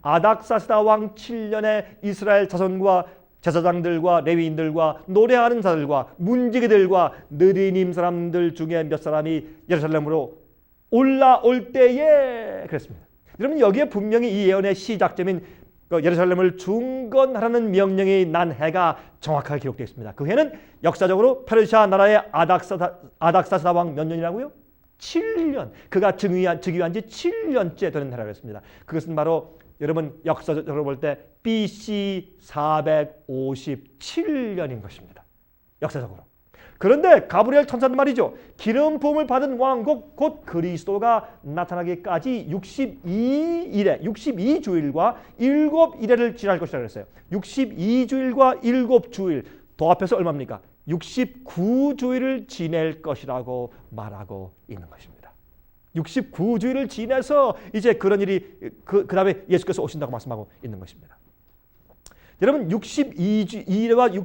아닥사스다 왕 7년에 이스라엘 자손과 제사장들과 레위인들과 노래하는 자들과 문지기들과 느리님 사람들 중에 몇 사람이 예루살렘으로 올라올 때에 그랬습니다. 여러분, 여기에 분명히 이 예언의 시작점인 예루살렘을 중건하라는 명령이 난 해가 정확하게 기록되어 있습니다. 그 해는 역사적으로 페르시아 나라의 아닥사스다 왕 몇 년이라고요? 7년. 그가 즉위한 지 7년째 되는 해라고 했습니다. 그것은 바로 여러분 역사적으로 볼 때 BC 457년인 것입니다. 역사적으로. 그런데 가브리엘 천사는 말이죠. 기름 부음을 받은 왕 곧 그리스도가 나타나기까지 62주일과 7일을 지날 것이라고 그랬어요. 62주일과 7주일 도합해서 얼마입니까? 69주일을 지낼 것이라고 말하고 있는 것입니다. 69주일을 지내서 이제 그런 일이 그 다음에 예수께서 오신다고 말씀하고 있는 것입니다. 여러분, 62주일과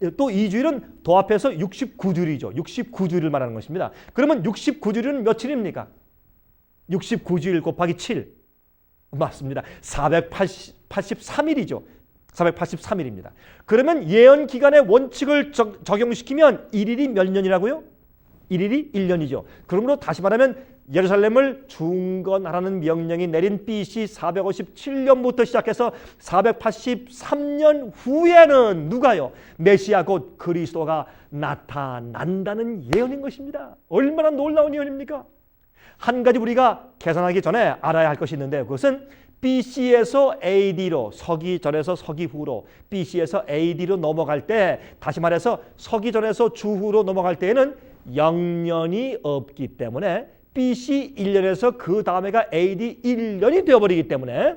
2주일은 도합해서 69주일이죠. 69주일을 말하는 것입니다. 그러면 69주일은 며칠입니까? 69주일 곱하기 7 맞습니다. 483일이죠. 483일입니다. 그러면 예언 기간의 원칙을 적용시키면 1일이 몇 년이라고요? 1일이 1년이죠. 그러므로 다시 말하면 예루살렘을 중건하라는 명령이 내린 BC 457년부터 시작해서 483년 후에는 누가요? 메시아 곧 그리스도가 나타난다는 예언인 것입니다. 얼마나 놀라운 예언입니까? 한 가지 우리가 계산하기 전에 알아야 할 것이 있는데 그것은 BC에서 AD로 서기 전에서 서기 후로 BC에서 AD로 넘어갈 때 다시 말해서 서기 전에서 주후로 넘어갈 때에는 0년이 없기 때문에 BC 1년에서 그 다음에가 AD 1년이 되어버리기 때문에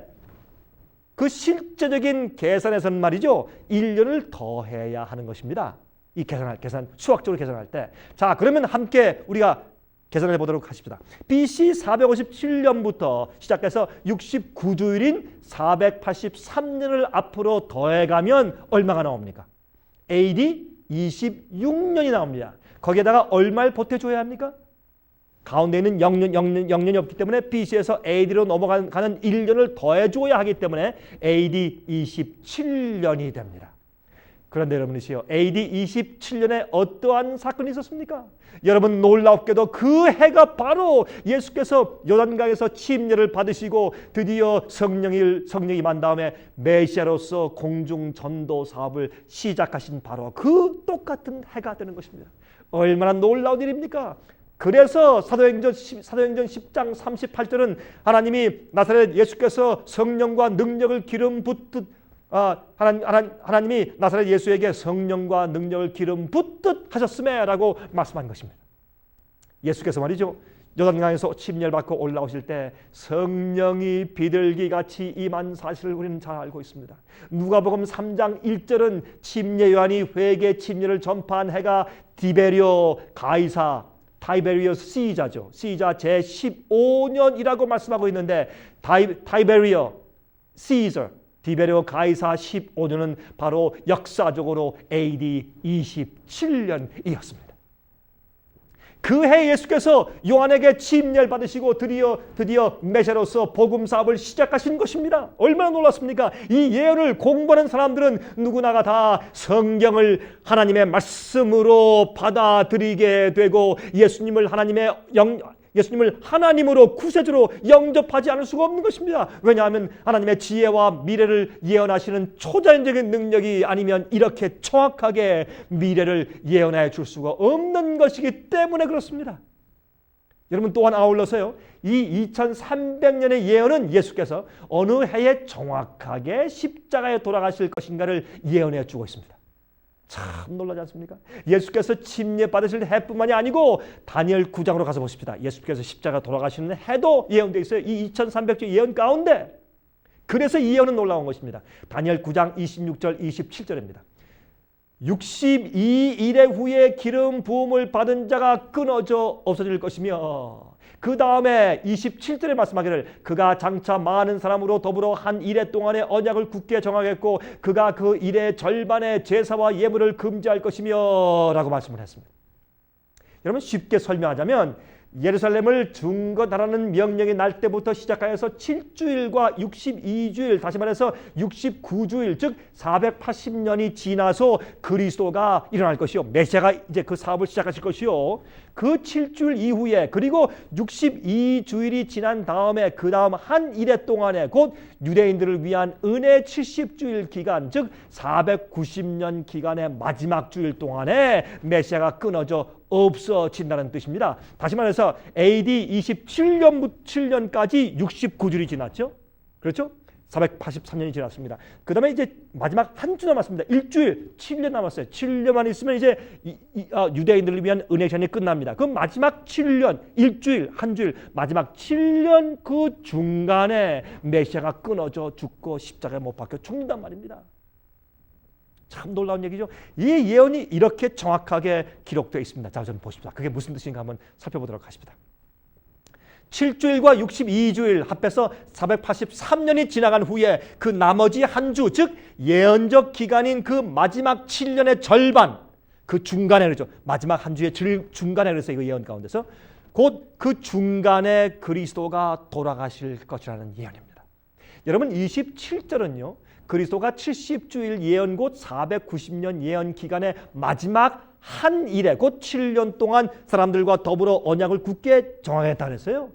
그 실제적인 계산에서는 말이죠. 1년을 더해야 하는 것입니다. 이 계산 수학적으로 계산할 때. 자, 그러면 함께 우리가 계산해 보도록 하십시다. BC 457년부터 시작해서 69주일인 483년을 앞으로 더해가면 얼마가 나옵니까? AD 26년이 나옵니다. 거기에다가 얼마를 보태줘야 합니까? 가운데 있는 0년이 없기 때문에 BC에서 AD로 넘어가는 1년을 더해줘야 하기 때문에 AD 27년이 됩니다. 그런데 여러분이시여, AD 27년에 어떠한 사건이 있었습니까? 여러분, 놀랍게도 그 해가 바로 예수께서 요단강에서 침례를 받으시고 드디어 성령이 만 다음에 메시아로서 공중 전도 사업을 시작하신 바로 그 똑같은 해가 되는 것입니다. 얼마나 놀라운 일입니까? 그래서 사도행전 10장 38절은 하나님이 나사렛 예수께서 성령과 능력을 기름 붓듯 하나님이 나사렛 예수에게 성령과 능력을 기름 붓듯 하셨음에 라고 말씀한 것입니다. 예수께서 말이죠. 요단강에서 침례를 받고 올라오실 때 성령이 비둘기같이 임한 사실을 우리는 잘 알고 있습니다. 누가복음 3장 1절은 침례 요한이 회개 침례를 전파한 해가 타이베리어스 시자죠. 시자 제15년이라고 말씀하고 있는데 타이베리어 디베리오 가이사 15년은 바로 역사적으로 AD 27년이었습니다. 그 해 예수께서 요한에게 침례를 받으시고 드디어 메시아로서 복음 사업을 시작하신 것입니다. 얼마나 놀랐습니까? 이 예언을 공부하는 사람들은 누구나가 다 성경을 하나님의 말씀으로 받아들이게 되고 예수님을 하나님으로 구세주로 영접하지 않을 수가 없는 것입니다. 왜냐하면 하나님의 지혜와 미래를 예언하시는 초자연적인 능력이 아니면 이렇게 정확하게 미래를 예언해 줄 수가 없는 것이기 때문에 그렇습니다. 여러분 또한 아울러서요. 이 2300년의 예언은 예수께서 어느 해에 정확하게 십자가에 돌아가실 것인가를 예언해 주고 있습니다. 참 놀라지 않습니까? 예수께서 침례 받으실 해뿐만이 아니고 다니엘 9장으로 가서 보십시다. 예수께서 십자가 돌아가시는 해도 예언되어 있어요. 이 2300주 예언 가운데. 그래서 이 예언은 놀라운 것입니다. 다니엘 9장 26절 27절입니다. 62일의 후에 기름 부음을 받은 자가 끊어져 없어질 것이며 그 다음에 27절에 말씀하기를 그가 장차 많은 사람으로 더불어 한 일해 동안의 언약을 굳게 정하겠고 그가 그 일의 절반의 제사와 예물을 금지할 것이며 라고 말씀을 했습니다. 여러분 쉽게 설명하자면 예루살렘을 중건하라는 명령이 날 때부터 시작하여서 7주일과 62주일 다시 말해서 69주일 즉 480년이 지나서 그리스도가 일어날 것이요. 메시아가 이제 그 사업을 시작하실 것이요. 그 7주일 이후에 그리고 62주일이 지난 다음에 그 다음 한 일해 동안에 곧 유대인들을 위한 은혜 70주일 기간 즉 490년 기간의 마지막 주일 동안에 메시아가 끊어져 없어진다는 뜻입니다. 다시 말해서 AD 27년까지 69주일이 지났죠. 그렇죠? 483년이 지났습니다. 그 다음에 이제 마지막 한 주 남았습니다. 일주일, 7년 남았어요. 7년만 있으면 이제 유대인들을 위한 은혜 시간이 끝납니다. 그 마지막 7년, 일주일, 한 주일, 마지막 7년 그 중간에 메시아가 끊어져 죽고 십자가에 못 박혀 죽는단 말입니다. 참 놀라운 얘기죠. 이 예언이 이렇게 정확하게 기록되어 있습니다. 자, 좀 보십시오. 그게 무슨 뜻인가 한번 살펴보도록 하십니다. 7주일과 62주일 합해서 483년이 지나간 후에 그 나머지 한 주, 즉 예언적 기간인 그 마지막 7년의 절반, 그 중간에 그러죠. 마지막 한 주의 중간에 그래서 이거 예언 가운데서 곧 그 중간에 그리스도가 돌아가실 것이라는 예언입니다. 여러분 27절은요. 그리스도가 70주일 예언 곧 490년 예언 기간의 마지막 한 일에 곧 7년 동안 사람들과 더불어 언약을 굳게 정하겠다 그랬어요.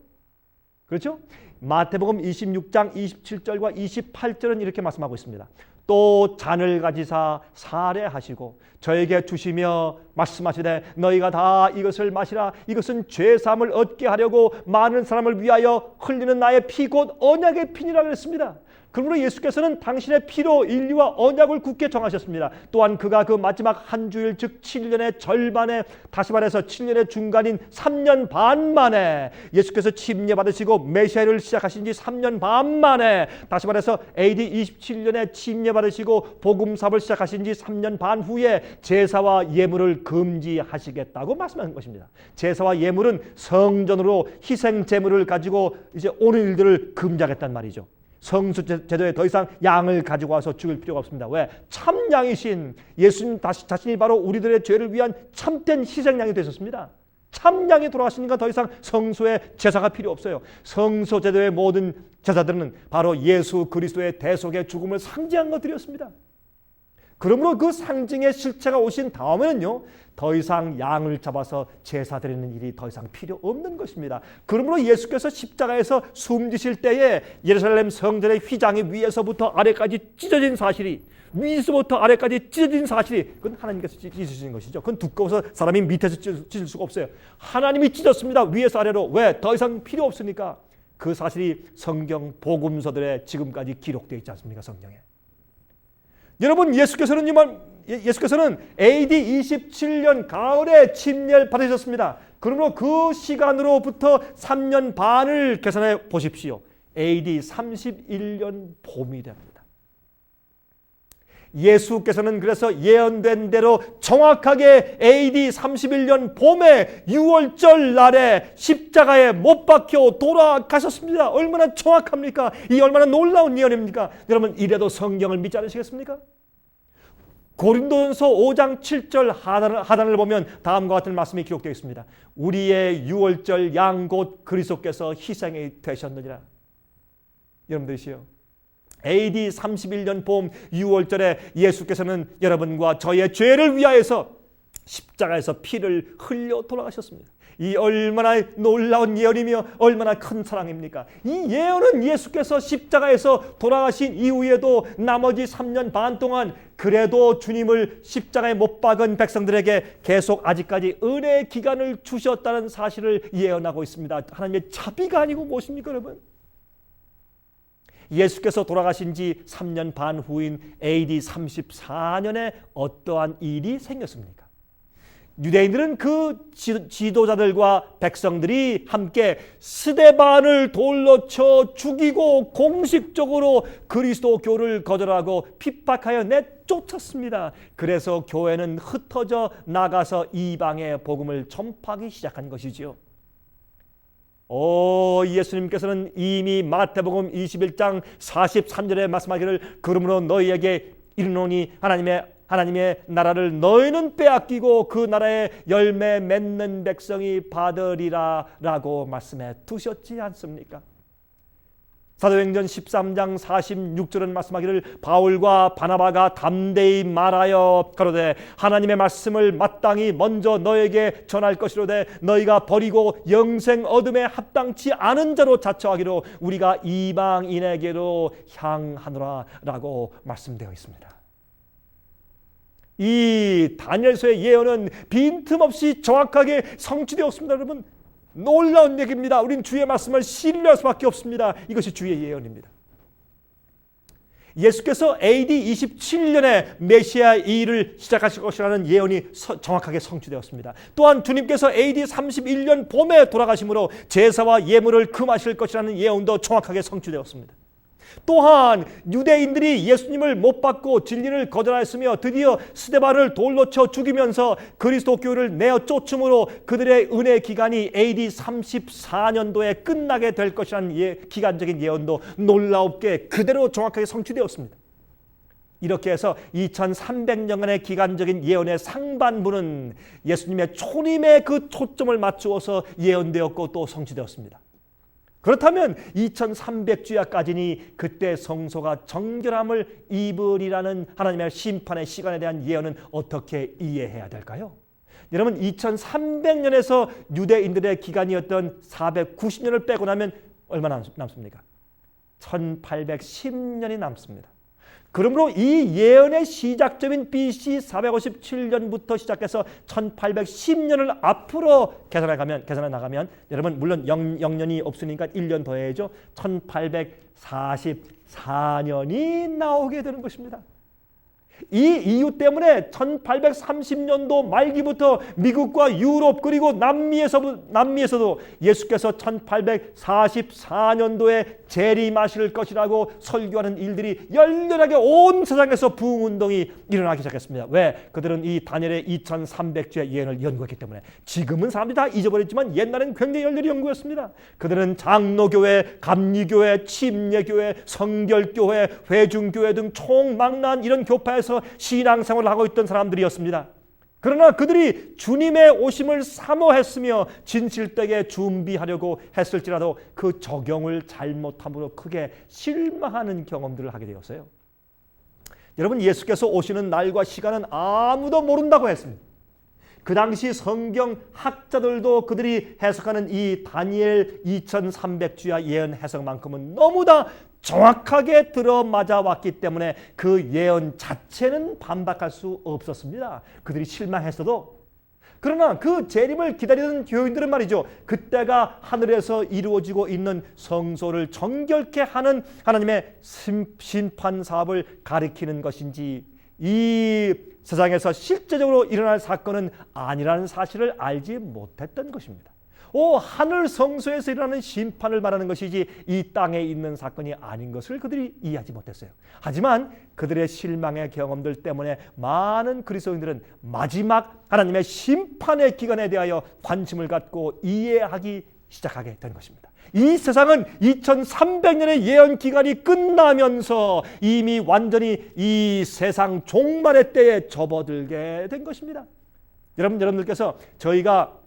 그렇죠? 마태복음 26장 27절과 28절은 이렇게 말씀하고 있습니다. 또 잔을 가지사 살해하시고 저에게 주시며 말씀하시되 너희가 다 이것을 마시라. 이것은 죄사함을 얻게 하려고 많은 사람을 위하여 흘리는 나의 피 곧 언약의 피니라 그랬습니다. 그러므로 예수께서는 당신의 피로 인류와 언약을 굳게 정하셨습니다. 또한 그가 그 마지막 한 주일 즉 7년의 절반에 다시 말해서 7년의 중간인 3년 반 만에 예수께서 침례 받으시고 메시아를 시작하신 지 3년 반 만에 다시 말해서 AD 27년에 침례 받으시고 복음 사업을 시작하신 지 3년 반 후에 제사와 예물을 금지하시겠다고 말씀하는 것입니다. 제사와 예물은 성전으로 희생 제물을 가지고 이제 오는 일들을 금지하겠다는 말이죠. 성수 제도에 더 이상 양을 가지고 와서 죽일 필요가 없습니다. 왜? 참 양이신 예수님 자신이 바로 우리들의 죄를 위한 참된 희생양이 되셨습니다. 참 양이 돌아가시니까 더 이상 성소의 제사가 필요 없어요. 성소 제도의 모든 제사들은 바로 예수 그리스도의 대속의 죽음을 상징한 것들이었습니다. 그러므로 그 상징의 실체가 오신 다음에는요. 더 이상 양을 잡아서 제사 드리는 일이 더 이상 필요 없는 것입니다. 그러므로 예수께서 십자가에서 숨지실 때에 예루살렘 성전의 휘장이 위에서부터 아래까지 찢어진 사실이 위에서부터 아래까지 찢어진 사실이 그건 하나님께서 찢으신 것이죠. 그건 두꺼워서 사람이 밑에서 찢을 수가 없어요. 하나님이 찢었습니다. 위에서 아래로. 왜? 더 이상 필요 없으니까. 그 사실이 성경 복음서들에 지금까지 기록되어 있지 않습니까? 성경에. 여러분 예수께서는 AD 27년 가을에 침례를 받으셨습니다. 그러므로 그 시간으로부터 3년 반을 계산해 보십시오. AD 31년 봄이 됩니다. 예수께서는 그래서 예언된 대로 정확하게 AD 31년 봄에 6월절 날에 십자가에 못 박혀 돌아가셨습니다. 얼마나 정확합니까? 이 얼마나 놀라운 예언입니까? 여러분 이래도 성경을 믿지 않으시겠습니까? 고린도전서 5장 7절 하단을 보면 다음과 같은 말씀이 기록되어 있습니다. 우리의 6월절 양 곧 그리스도께서 희생이 되셨느니라. 여러분들이시요. AD 31년 봄 6월절에 예수께서는 여러분과 저의 죄를 위하여서 십자가에서 피를 흘려 돌아가셨습니다. 이 얼마나 놀라운 예언이며 얼마나 큰 사랑입니까? 이 예언은 예수께서 십자가에서 돌아가신 이후에도 나머지 3년 반 동안 그래도 주님을 십자가에 못 박은 백성들에게 계속 아직까지 은혜의 기간을 주셨다는 사실을 예언하고 있습니다. 하나님의 자비가 아니고 무엇입니까, 여러분? 예수께서 돌아가신 지 3년 반 후인 AD 34년에 어떠한 일이 생겼습니까? 유대인들은 그 지도자들과 백성들이 함께 스데반을 돌로 쳐 죽이고 공식적으로 그리스도교를 거절하고 핍박하여 내쫓았습니다. 그래서 교회는 흩어져 나가서 이방의 복음을 전파하기 시작한 것이지요. 예수님께서는 이미 마태복음 21장 43절에 말씀하기를 그러므로 너희에게 이르노니 하나님의 나라를 너희는 빼앗기고 그 나라의 열매 맺는 백성이 받으리라 라고 말씀해 두셨지 않습니까? 사도행전 13장 46절은 말씀하기를 바울과 바나바가 담대히 말하여 가로되 하나님의 말씀을 마땅히 먼저 너에게 전할 것이로되 너희가 버리고 영생 얻음에 합당치 않은 자로 자처하기로 우리가 이방인에게로 향하노라 라고 말씀되어 있습니다. 이 다니엘서의 예언은 빈틈없이 정확하게 성취되었습니다. 여러분, 놀라운 얘기입니다. 우린 주의 말씀을 신뢰할 수밖에 없습니다. 이것이 주의 예언입니다. 예수께서 AD 27년에 메시아의 일을 시작하실 것이라는 예언이 정확하게 성취되었습니다. 또한 주님께서 AD 31년 봄에 돌아가심으로 제사와 예물을 금하실 것이라는 예언도 정확하게 성취되었습니다. 또한 유대인들이 예수님을 못 받고 진리를 거절하였으며 드디어 스데반을 돌로 쳐 죽이면서 그리스도교를 내어 쫓음으로 그들의 은혜 기간이 AD 34년도에 끝나게 될 것이라는 기간적인 예언도 놀라웁게 그대로 정확하게 성취되었습니다. 이렇게 해서 2300년간의 기간적인 예언의 상반부는 예수님의 초림에 그 초점을 맞추어서 예언되었고 또 성취되었습니다. 그렇다면 2300주야까지니 그때 성소가 정결함을 입으리라는 하나님의 심판의 시간에 대한 예언은 어떻게 이해해야 될까요? 여러분, 2300년에서 유대인들의 기간이었던 490년을 빼고 나면 얼마나 남습니까? 1810년이 남습니다. 그러므로 이 예언의 시작점인 BC 457년부터 시작해서 1810년을 앞으로 계산해 나가면 여러분 물론 0년이 없으니까 1년 더해야죠. 1844년이 나오게 되는 것입니다. 이 이유 때문에 1830년도 말기부터 미국과 유럽 그리고 남미에서도 예수께서 1844년도에 재림하실 것이라고 설교하는 일들이 열렬하게 온 세상에서 부흥운동이 일어나기 시작했습니다. 왜? 그들은 이 다니엘의 2300주의 예언을 연구했기 때문에. 지금은 사람들이 다 잊어버렸지만 옛날에는 굉장히 열렬히 연구했습니다. 그들은 장로교회, 감리교회, 침례교회, 성결교회, 회중교회 등 총망라한 이런 교파에서 신앙생활을 하고 있던 사람들이었습니다. 그러나 그들이 주님의 오심을 사모했으며 진실되게 준비하려고 했을지라도 그 적용을 잘못함으로 크게 실망하는 경험들을 하게 되었어요. 여러분, 예수께서 오시는 날과 시간은 아무도 모른다고 했습니다. 그 당시 성경 학자들도 그들이 해석하는 이 다니엘 2300주야 예언 해석만큼은 너무나 정확하게 들어맞아 왔기 때문에 그 예언 자체는 반박할 수 없었습니다. 그들이 실망했어도. 그러나 그 재림을 기다리던 교인들은 말이죠, 그때가 하늘에서 이루어지고 있는 성소를 정결케 하는 하나님의 심판 사업을 가리키는 것인지 이 세상에서 실제적으로 일어날 사건은 아니라는 사실을 알지 못했던 것입니다. 하늘 성소에서 일어나는 심판을 말하는 것이지 이 땅에 있는 사건이 아닌 것을 그들이 이해하지 못했어요. 하지만 그들의 실망의 경험들 때문에 많은 그리스도인들은 마지막 하나님의 심판의 기간에 대하여 관심을 갖고 이해하기 시작하게 된 것입니다. 이 세상은 2300년의 예언 기간이 끝나면서 이미 완전히 이 세상 종말의 때에 접어들게 된 것입니다. 여러분들께서 저희가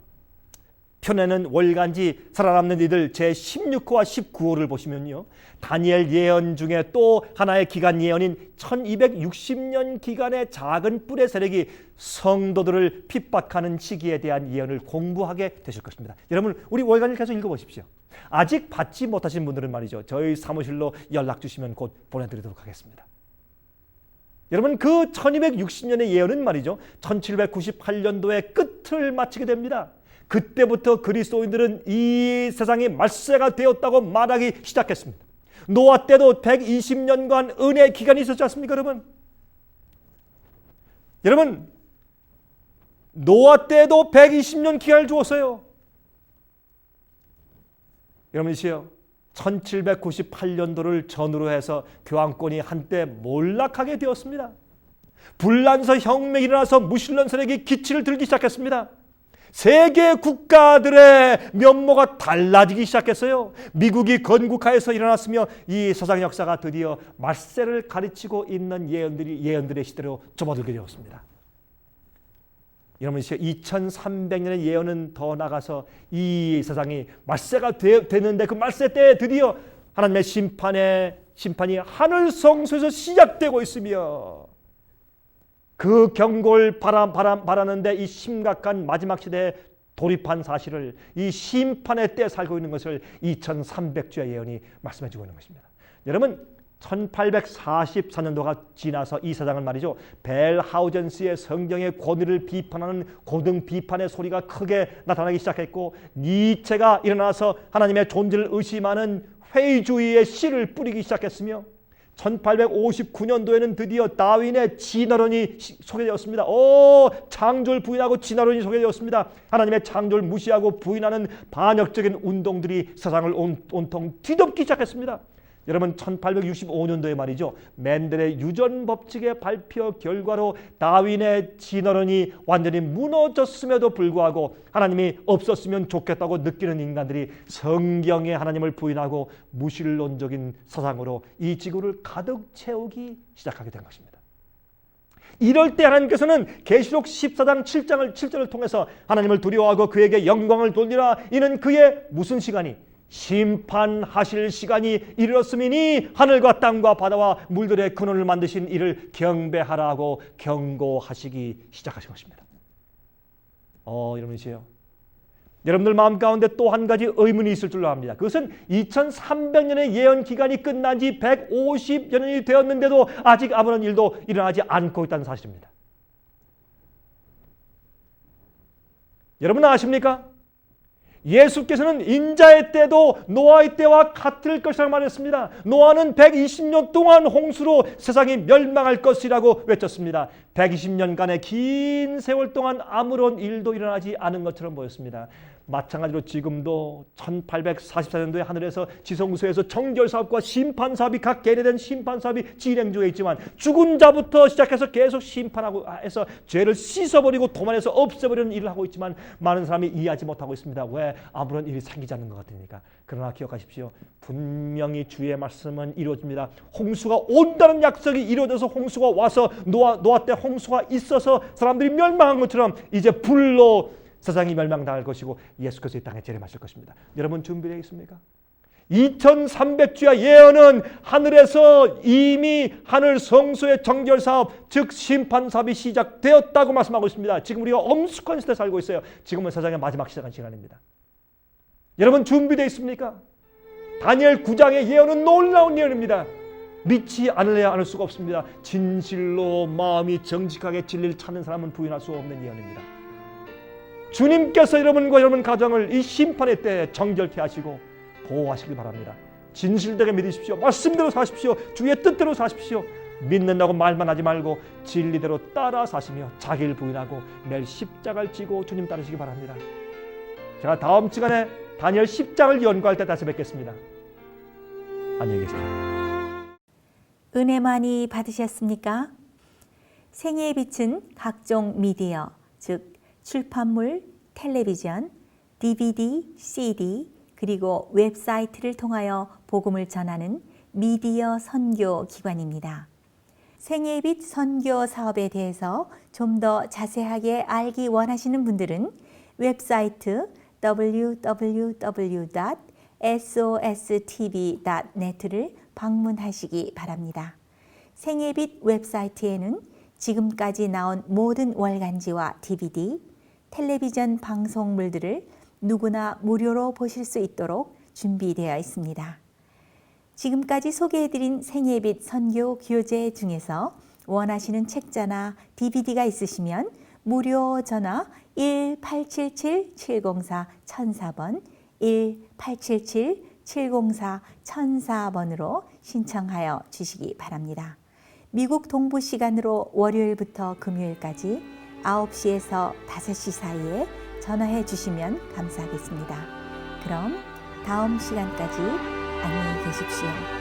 편에는 월간지 살아남는 이들 제16호와 19호를 보시면요, 다니엘 예언 중에 또 하나의 기간 예언인 1260년 기간의 작은 뿔의 세력이 성도들을 핍박하는 시기에 대한 예언을 공부하게 되실 것입니다. 여러분, 우리 월간지를 계속 읽어보십시오. 아직 받지 못하신 분들은 말이죠, 저희 사무실로 연락 주시면 곧 보내드리도록 하겠습니다. 여러분, 그 1260년의 예언은 말이죠, 1798년도의 끝을 마치게 됩니다. 그때부터 그리스도인들은 이 세상이 말세가 되었다고 말하기 시작했습니다. 노아 때도 120년간 은혜의 기간이 있었지 않습니까, 여러분? 여러분, 노아 때도 120년 기간을 주었어요. 여러분이시여, 1798년도를 전후로 해서 교황권이 한때 몰락하게 되었습니다. 불란서 혁명이 일어나서 무신론 세력이 기치를 들기 시작했습니다. 세계 국가들의 면모가 달라지기 시작했어요. 미국이 건국하여서 일어났으며 이 세상 역사가 드디어 말세를 가르치고 있는 예언들의 시대로 접어들게 되었습니다. 여러분, 2300년의 예언은 더 나가서 이 세상이 말세가 되는데 그 말세 때에 드디어 하나님의 심판이 하늘 성소에서 시작되고 있으며, 그 경고를 바라는데 이 심각한 마지막 시대에 돌입한 사실을, 이 심판의 때에 살고 있는 것을 2300주의 예언이 말씀해 주고 있는 것입니다. 여러분, 1844년도가 지나서 이 세상은 말이죠, 벨하우젠스의 성경의 권위를 비판하는 고등 비판의 소리가 크게 나타나기 시작했고, 니체가 일어나서 하나님의 존재를 의심하는 회의주의의 씨를 뿌리기 시작했으며, 1859년도에는 드디어 다윈의 진화론이 소개되었습니다. 창조를 부인하고 진화론이 소개되었습니다. 하나님의 창조를 무시하고 부인하는 반역적인 운동들이 세상을 온통 뒤덮기 시작했습니다. 여러분, 1865년도에 말이죠, 맨델의 유전 법칙의 발표 결과로 다윈의 진화론이 완전히 무너졌음에도 불구하고 하나님이 없었으면 좋겠다고 느끼는 인간들이 성경의 하나님을 부인하고 무신론적인 사상으로 이 지구를 가득 채우기 시작하게 된 것입니다. 이럴 때 하나님께서는 계시록 14장 7절을 통해서 하나님을 두려워하고 그에게 영광을 돌리라, 이는 그의 무슨 시간이? 심판하실 시간이 이르렀음이니 하늘과 땅과 바다와 물들의 근원을 만드신 이를 경배하라고 경고하시기 시작하신 것입니다. 여러분이세요. 여러분들 마음 가운데 또 한 가지 의문이 있을 줄로 압니다. 그것은 2300년의 예언 기간이 끝난 지 150여 년이 되었는데도 아직 아무런 일도 일어나지 않고 있다는 사실입니다. 여러분 아십니까? 예수께서는 인자의 때도 노아의 때와 같을 것이라고 말했습니다. 노아는 120년 동안 홍수로 세상이 멸망할 것이라고 외쳤습니다. 120년간의 긴 세월 동안 아무런 일도 일어나지 않은 것처럼 보였습니다. 마찬가지로 지금도 1844년도에 하늘에서 지성소에서 정결사업과 심판사업이 각 계례된 심판사업이 진행 중에 있지만, 죽은 자부터 시작해서 계속 심판하고 해서 죄를 씻어버리고 도만해서 없애버리는 일을 하고 있지만 많은 사람이 이해하지 못하고 있습니다. 왜? 아무런 일이 생기지 않는 것 같으니까. 그러나 기억하십시오. 분명히 주의 말씀은 이루어집니다. 홍수가 온다는 약속이 이루어져서 홍수가 와서 노아 때 홍수가 있어서 사람들이 멸망한 것처럼 이제 불로 세상이 멸망당할 것이고 예수께서 이 땅에 재림하실 것입니다. 여러분 준비되어 있습니까? 2300주야 예언은 하늘에서 이미 하늘 성소의 정결사업, 즉 심판사업이 시작되었다고 말씀하고 있습니다. 지금 우리가 엄숙한 시대에 살고 있어요. 지금은 세상의 마지막 시작한 시간입니다. 여러분 준비되어 있습니까? 다니엘 9장의 예언은 놀라운 예언입니다. 믿지 않으려야 않을 수가 없습니다. 진실로 마음이 정직하게 진리를 찾는 사람은 부인할 수 없는 예언입니다. 주님께서 여러분과 여러분 가정을 이 심판의 때에 정결케 하시고 보호하시길 바랍니다. 진실되게 믿으십시오. 말씀대로 사십시오. 주의 뜻대로 사십시오. 믿는다고 말만 하지 말고 진리대로 따라 사시며 자기를 부인하고 매일 십자가를 지고 주님 따르시기 바랍니다. 제가 다음 시간에 다니엘 10장을 연구할 때 다시 뵙겠습니다. 안녕히 계십시오. 은혜 많이 받으셨습니까? 생애에 비친 각종 미디어, 즉 출판물, 텔레비전, DVD, CD, 그리고 웹사이트를 통하여 복음을 전하는 미디어 선교 기관입니다. 생애의 빛 선교 사업에 대해서 좀 더 자세하게 알기 원하시는 분들은 웹사이트 www.sostv.net를 방문하시기 바랍니다. 생애빛 웹사이트에는 지금까지 나온 모든 월간지와 DVD, 텔레비전 방송물들을 누구나 무료로 보실 수 있도록 준비되어 있습니다. 지금까지 소개해드린 생애빛 선교 교재 중에서 원하시는 책자나 DVD가 있으시면 무료 전화 1-877-704-1004번, 1-877-704-1004번으로 신청하여 주시기 바랍니다. 미국 동부 시간으로 월요일부터 금요일까지 9시에서 5시 사이에 전화해 주시면 감사하겠습니다. 그럼 다음 시간까지 안녕히 계십시오.